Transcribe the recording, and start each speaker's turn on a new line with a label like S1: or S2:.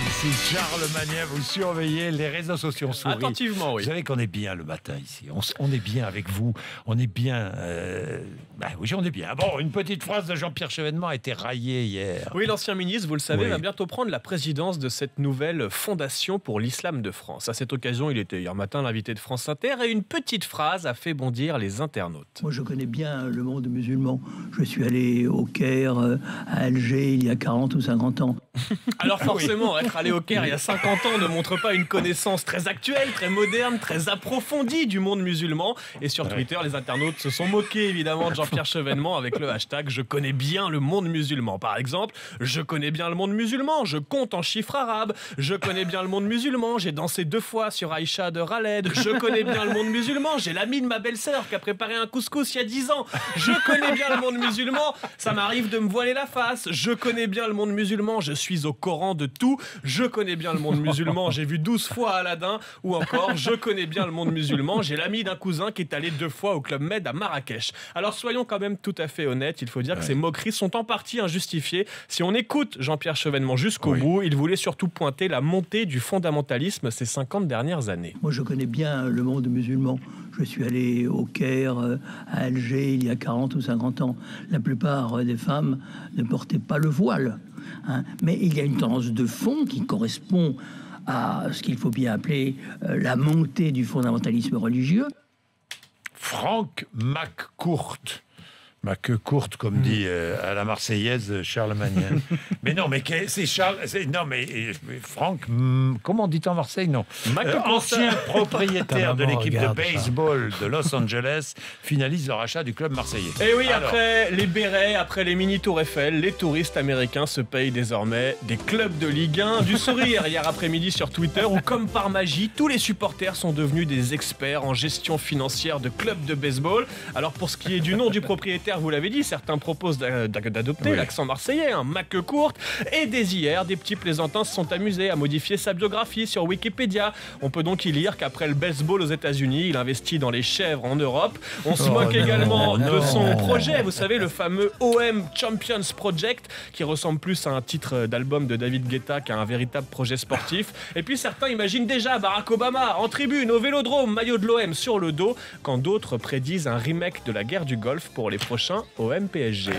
S1: Ici Charles Magnin, vous surveillez les réseaux sociaux. On sourit.
S2: Attentivement, oui.
S1: Vous savez qu'on est bien le matin ici. On est bien avec vous. On est bien. Oui, on est bien. Bon, une petite phrase de Jean-Pierre Chevènement a été raillée hier.
S2: Oui, l'ancien ministre, vous le savez,
S1: Oui.
S2: va bientôt prendre la présidence de cette nouvelle fondation pour l'islam de France. À cette occasion, il était hier matin l'invité de France Inter et une petite phrase a fait bondir les internautes.
S3: Moi, je connais bien le monde musulman. Je suis allé au Caire, à Alger, il y a 40 ou 50 ans.
S2: Alors forcément, être allé au Caire il y a 50 ans ne montre pas une connaissance très actuelle, très moderne, très approfondie du monde musulman. Et sur Twitter, les internautes se sont moqués évidemment de Jean-Pierre Chevènement avec le hashtag « Je connais bien le monde musulman ». Par exemple, « Je connais bien le monde musulman, je compte en chiffres arabes. Je connais bien le monde musulman, j'ai dansé 2 fois sur Aïcha de Raled. Je connais bien le monde musulman, j'ai l'ami de ma belle-sœur qui a préparé un couscous il y a 10 ans. Je connais bien le monde musulman, ça m'arrive de me voiler la face. Je connais bien le monde musulman, je suis au Coran de tout. Je connais bien le monde musulman, j'ai vu 12 fois Aladdin. Ou encore, je connais bien le monde musulman, j'ai l'ami d'un cousin qui est allé 2 fois au Club Med à Marrakech. Alors soyons quand même tout à fait honnêtes, il faut dire que ces moqueries sont en partie injustifiées. Si on écoute Jean-Pierre Chevènement jusqu'au bout, il voulait surtout pointer la montée du fondamentalisme ces 50 dernières années.
S3: Moi, je connais bien le monde musulman. Je suis allé au Caire, à Alger, il y a 40 ou 50 ans. La plupart des femmes ne portaient pas le voile. Mais il y a une tendance de fond qui correspond à ce qu'il faut bien appeler la montée du fondamentalisme religieux.
S1: Franck McCourt. Ma queue courte, comme dit à la Marseillaise Charles Magnin. Mais non, mais c'est Charles. Non, mais Franck, comment on dit en Marseille? Non. Ancien propriétaire de l'équipe de baseball de Los Angeles, finalise le rachat du club marseillais.
S2: Et oui, après les bérets, après les mini tours Eiffel, les touristes américains se payent désormais des clubs de Ligue 1. Du sourire hier après-midi sur Twitter, où comme par magie, tous les supporters sont devenus des experts en gestion financière de clubs de baseball. Alors pour ce qui est du nom du propriétaire, vous l'avez dit, certains proposent d'adopter l'accent marseillais, McCourt. Et dès hier, des petits plaisantins se sont amusés à modifier sa biographie sur Wikipédia. On peut donc y lire qu'après le baseball aux États-Unis, il investit dans les chèvres en Europe. On se moque également de son projet, vous savez, le fameux OM Champions Project, qui ressemble plus à un titre d'album de David Guetta qu'à un véritable projet sportif. Et puis certains imaginent déjà Barack Obama en tribune, au Vélodrome, maillot de l'OM sur le dos, quand d'autres prédisent un remake de la guerre du Golfe pour les prochains OM PSG.